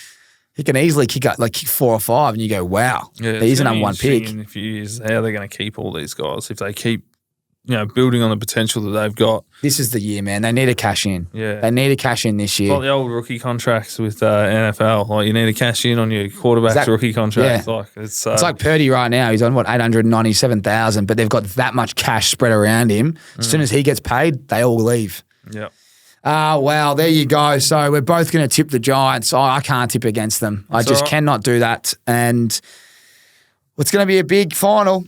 he can easily kick 4 or 5 and you go, wow, he's a number one pick. In a few years, how they're going to keep all these guys if they keep building on the potential that they've got. This is the year, man. They need to cash in. Yeah. They need to cash in this year. It's like the old rookie contracts with NFL. Like you need to cash in on your quarterback's rookie contract. Yeah. It's like Purdy right now. He's on, $897,000, but they've got that much cash spread around him. As soon as he gets paid, they all leave. Yeah. Wow, there you go. So we're both going to tip the Giants. I can't tip against them. I just cannot do that. And it's going to be a big final.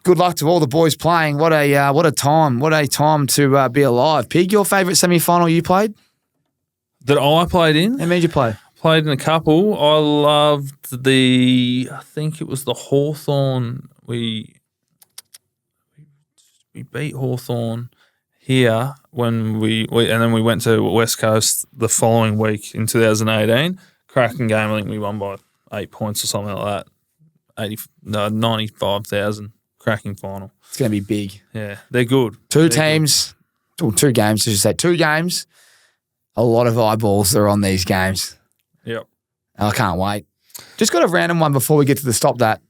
Good luck to all the boys playing. What a time to be alive. Pig, your favourite semi-final you played? That I played in? How many did you play? Played in a couple. I loved I think it was the Hawthorn. beat Hawthorn here when we and then we went to West Coast the following week in 2018. Cracking game. I think we won by 8 points or something like that. 95,000 cracking final. It's going to be big. Yeah, they're good. Two games. I should say. 2 games. A lot of eyeballs are on these games. Yep. I can't wait. Just got a random one before we get to the stop that.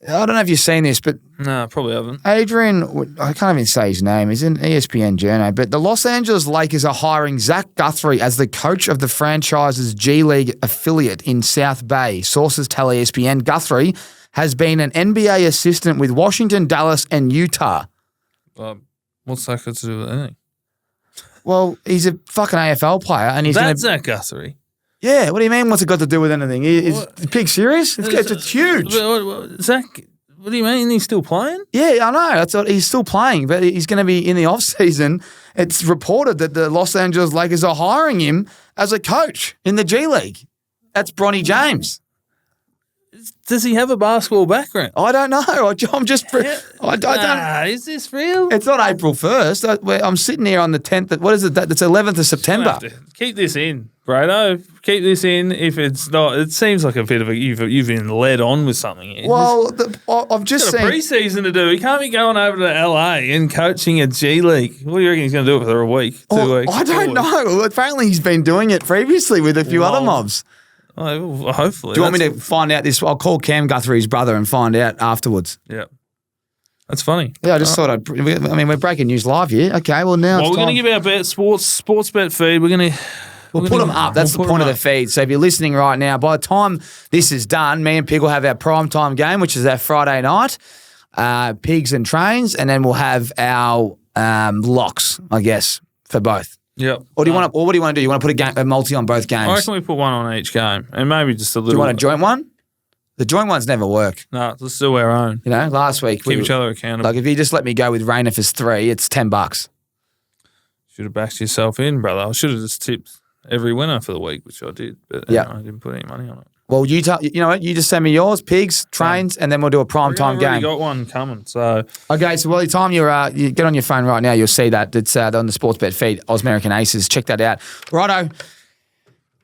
I don't know if you've seen this, but No, probably haven't. Adrian, I can't even say his name. He's in ESPN journo, but the Los Angeles Lakers are hiring Zach Guthrie as the coach of the franchise's G League affiliate in South Bay. Sources tell ESPN Guthrie has been an NBA assistant with Washington, Dallas, and Utah. What's that got to do with anything? Well, he's a fucking AFL player, and he's going That's Zach Guthrie. Yeah, what do you mean? What's it got to do with anything? Is the pig serious? It's huge. Zach, what do you mean? He's still playing? Yeah, I know. That's what, he's still playing, but he's going to be in the off season. It's reported that the Los Angeles Lakers are hiring him as a coach in the G League. That's Bronny James. Does he have a basketball background? I don't know. I'm just. I don't. Is this real? It's not April 1st. I'm sitting here on the 10th. What is it? That's 11th of September. Keep this in, Brado. Keep this in. If it's not, it seems like a bit of a you've been led on with something here. Well, I've just got a preseason to do. He can't be going over to LA and coaching a G League. What do you reckon he's going to do for a week, 2 weeks? I don't know. Apparently, he's been doing it previously with a few other mobs. Well, hopefully. Do you want me to find out this? I'll call Cam Guthrie's brother and find out afterwards. Yeah. That's funny. Yeah, I just thought we're breaking news live here. Okay, well now we're going to give our sports bet feed. We'll put them up. That's the point of the feed. So if you're listening right now, by the time this is done, me and Pig will have our primetime game, which is our Friday night, Pigs and Trains, and then we'll have our locks, I guess, for both. Yep. Or do you want to? Or what do you want to do? You want to put a multi on both games? I reckon we put one on each game, and maybe just a little. Do you want a joint one? The joint ones never work. No, let's do our own. You know, last week keep each other accountable. Like if you just let me go with Rainer for 3, it's $10. Should have backed yourself in, brother. I should have just tipped every winner for the week, which I did, but I didn't put any money on it. Well, you know what? You just send me yours, Pigs, Trains, and then we'll do a primetime game. I've got one coming. So okay, so by the time you get on your phone right now, you'll see that it's on the Sportsbet feed, Ausmerican Aces. Check that out. Righto.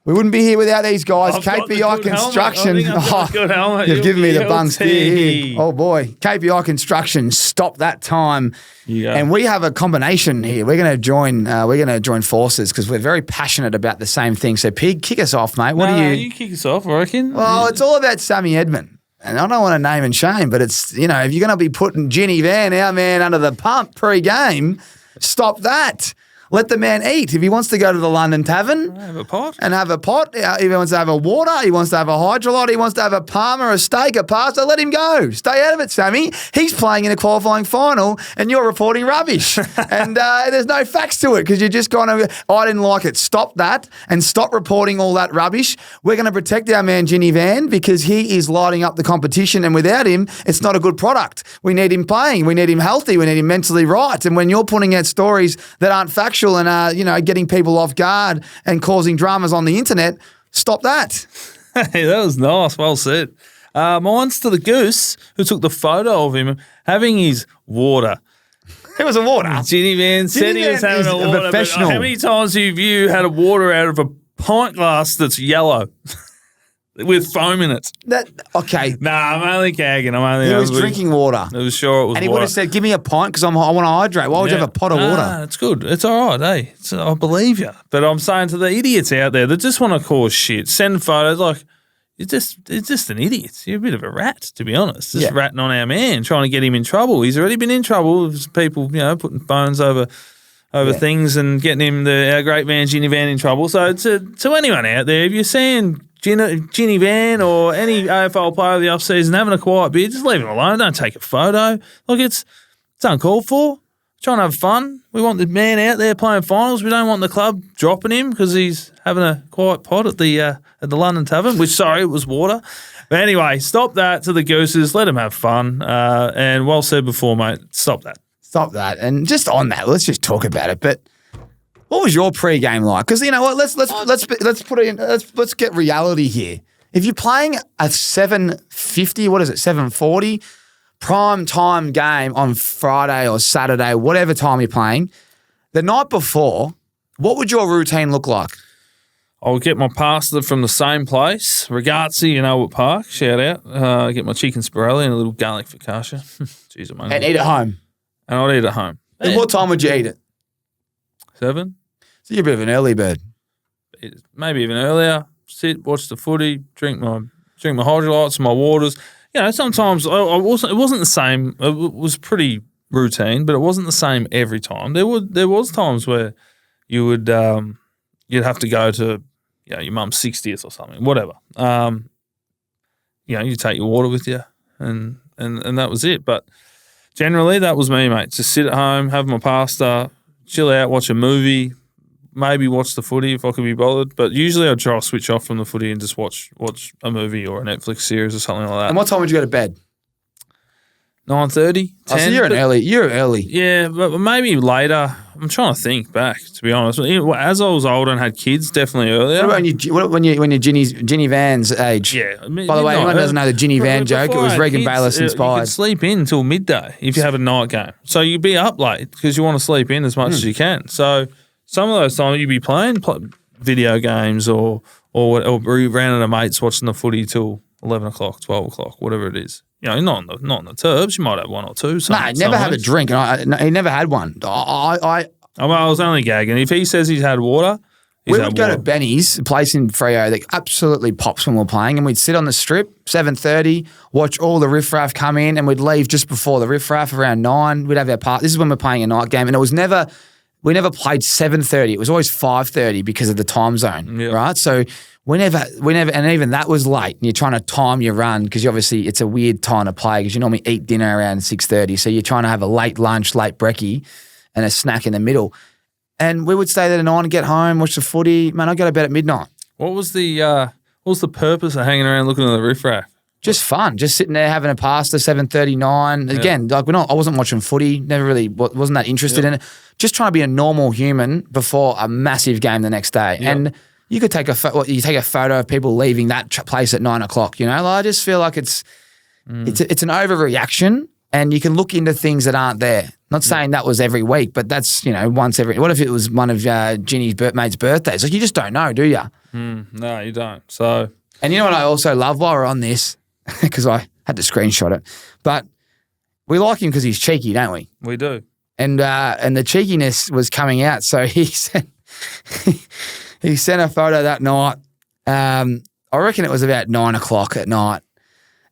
We wouldn't be here without these guys. KPI Construction. You've given me the bunks here. Oh boy, KPI Construction. Stop that time. Yeah. And we have a combination here. We're going to join forces because we're very passionate about the same thing. So, Pig, kick us off, mate. You kick us off, I reckon. Well, it's all about Sammy Edmund. And I don't want to name and shame, but it's, if you're going to be putting Ginny Van, our man, under the pump pre-game, stop that. Let the man eat. If he wants to go to the London Tavern have a pot. If he wants to have a water, he wants to have a hydrolite, he wants to have a parma, a steak, a pasta, let him go. Stay out of it, Sammy. He's playing in a qualifying final and you're reporting rubbish. And there's no facts to it because you're just going to, I didn't like it. Stop that and stop reporting all that rubbish. We're going to protect our man, Ginny Van, because he is lighting up the competition and without him, it's not a good product. We need him playing. We need him healthy. We need him mentally right. And when you're putting out stories that aren't factual and getting people off guard and causing dramas on the internet, stop that. Hey, that was nice. Well said. Mine's to the goose who took the photo of him having his water. It was a water. Ginny Van said he was having a water. Professional. How many times have you had a water out of a pint glass that's yellow? With foam in it. Okay. Nah, I'm only gagging. He was drinking water. It was sure it was And he water. would have said, give me a pint because I want to hydrate. Why would you have a pot of water? It's good. It's all right, I believe you. But I'm saying to the idiots out there that just want to cause shit, send photos like, it's just an idiot. You're a bit of a rat, to be honest. Just ratting on our man, trying to get him in trouble. He's already been in trouble with people, putting phones over things and getting him, our great man Ginny Van, in trouble. So to anyone out there, if you're seeing Ginny Van or any AFL player of the off-season having a quiet beer, just leave him alone. Don't take a photo. Look, it's uncalled for. Trying to have fun. We want the man out there playing finals. We don't want the club dropping him because he's having a quiet pot at the London Tavern, which, it was water. But anyway, stop that to the Gooses. Let them have fun. And well said before, mate, stop that. Stop that. And just on that, let's just talk about it. But what was your pre-game like? Because you know what, let's put it in. Let's get reality here. If you're playing a 750, what is it, 740 prime time game on Friday or Saturday, whatever time you're playing, the night before, what would your routine look like? I would get my pasta from the same place, Ragazzi in Albert Park, shout out. Get my chicken spirelli and a little garlic focaccia. Jeez, I'm hungry. And eat at home. And I'd eat at home. And what time would you eat it? 7? So you're a bit of an early bird. Maybe even earlier. Sit, watch the footy, drink my hydrolytes and my waters. You know, sometimes it wasn't the same. It was pretty routine, but it wasn't the same every time. There was times where you would you'd have to go to your mum's 60th or something, whatever. You take your water with you, and that was it. But generally, that was me, mate. Just sit at home, have my pasta, chill out, watch a movie, maybe watch the footy if I could be bothered. But usually I'd try to switch off from the footy and just watch a movie or a Netflix series or something like that. And what time would you go to bed? 9:30, 10. So you're early. Yeah, but maybe later. I'm trying to think back, to be honest. As I was older and had kids, definitely earlier. What about when you're Ginny Van's age? Yeah. By the way, anyone doesn't know the Ginny Van joke, it was Regan Bayless inspired. You could sleep in until midday if you have a night game. So you'd be up late because you want to sleep in as much as you can. So some of those times you'd be playing video games or round at a mate's watching the footy till 11 o'clock, 12 o'clock, whatever it is. You know, not in the turbs. You might have one or two. No, never have a drink. He never had one. I was only gagging. If he says he's had water, we would go to Benny's, a place in Freo that absolutely pops when we're playing, and we'd sit on the strip, 7:30, watch all the riffraff come in, and we'd leave just before the riffraff around 9. We'd have our part. This is when we're playing a night game, and we never played 7:30. It was always 5:30 because of the time zone, right? So we never, and even that was late. And you're trying to time your run because obviously it's a weird time to play because you normally eat dinner around 6:30. So you're trying to have a late lunch, late brekkie, and a snack in the middle. And we would stay there to 9 and get home, watch the footy. Man, I'd go to bed at midnight. What was the purpose of hanging around looking at the riffraff? Just fun, just sitting there having a pasta, 7:39. Again, I wasn't watching footy, never really wasn't that interested in it. Just trying to be a normal human before a massive game the next day. Yep. And you could take a photo of people leaving that place at 9 o'clock. You know, I just feel like it's an overreaction, and you can look into things that aren't there. Not saying that was every week, but that's once every. What if it was one of Ginny's mate's birthdays? Like you just don't know, do you? No, you don't. So, and you know what I also love while we're on this, because I had to screenshot it, but we like him because he's cheeky, don't we? We do. And the cheekiness was coming out. So he sent a photo that night. I reckon it was about 9 o'clock at night.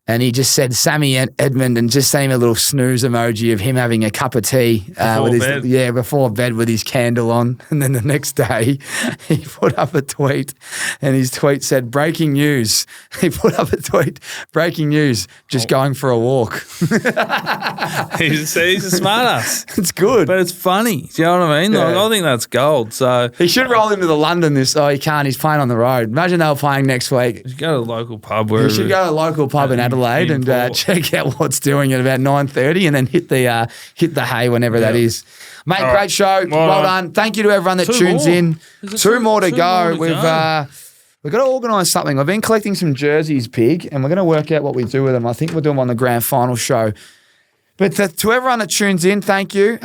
And he just said Sammy Edmund and just sent him a little snooze emoji of him having a cup of tea before bed with his candle on. And then the next day he put up a tweet, and his tweet said, "Breaking news." He put up a tweet, "Breaking news, just going for a walk." He's a smart ass. It's good. But it's funny. Do you know what I mean? Yeah. Like, I think that's gold. So he should roll into the London this. Oh, he can't. He's playing on the road. Imagine they were playing next week. You should go to a local pub. You should go to a local pub in Adelaide and check out what's doing at about 9:30, and then hit the hay whenever that is. Mate, great show. Well done. Thank you to everyone that tunes in. Two more to go. We've got to organise something. I've been collecting some jerseys, Pig, and we're going to work out what we do with them. I think we'll do them on the grand final show. But to everyone that tunes in, thank you.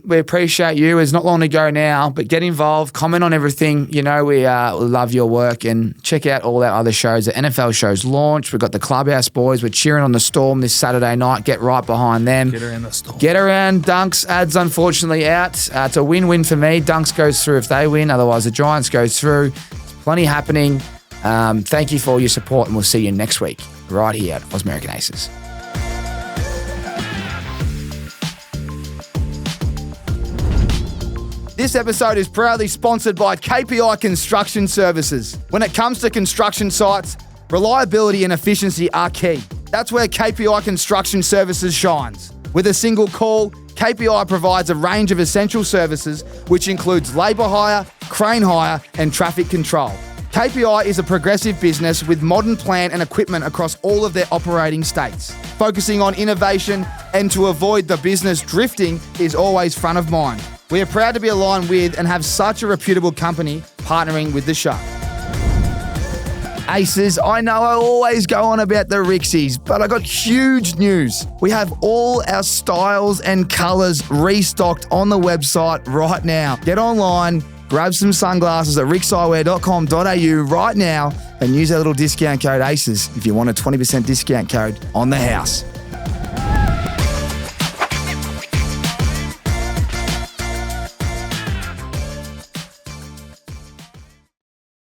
We appreciate you. It's not long to go now, but get involved, comment on everything. We love your work, and check out all our other shows. The NFL show's launched. We've got the Clubhouse boys. We're cheering on the Storm this Saturday night. Get right behind them. Get around the Storm. Get around. Dunks ads unfortunately out. It's a win-win for me. Dunks goes through if they win. Otherwise, the Giants goes through. There's plenty happening. Thank you for all your support, and we'll see you next week right here at Ausmerican Aces. This episode is proudly sponsored by KPI Construction Services. When it comes to construction sites, reliability and efficiency are key. That's where KPI Construction Services shines. With a single call, KPI provides a range of essential services, which includes labour hire, crane hire, and traffic control. KPI is a progressive business with modern plant and equipment across all of their operating states. Focusing on innovation and to avoid the business drifting is always front of mind. We are proud to be aligned with and have such a reputable company partnering with the show. Aces, I know I always go on about the RIXXs, but I got huge news. We have all our styles and colours restocked on the website right now. Get online, grab some sunglasses at rixxeyewear.com.au right now and use our little discount code ACES if you want a 20% discount code on the house.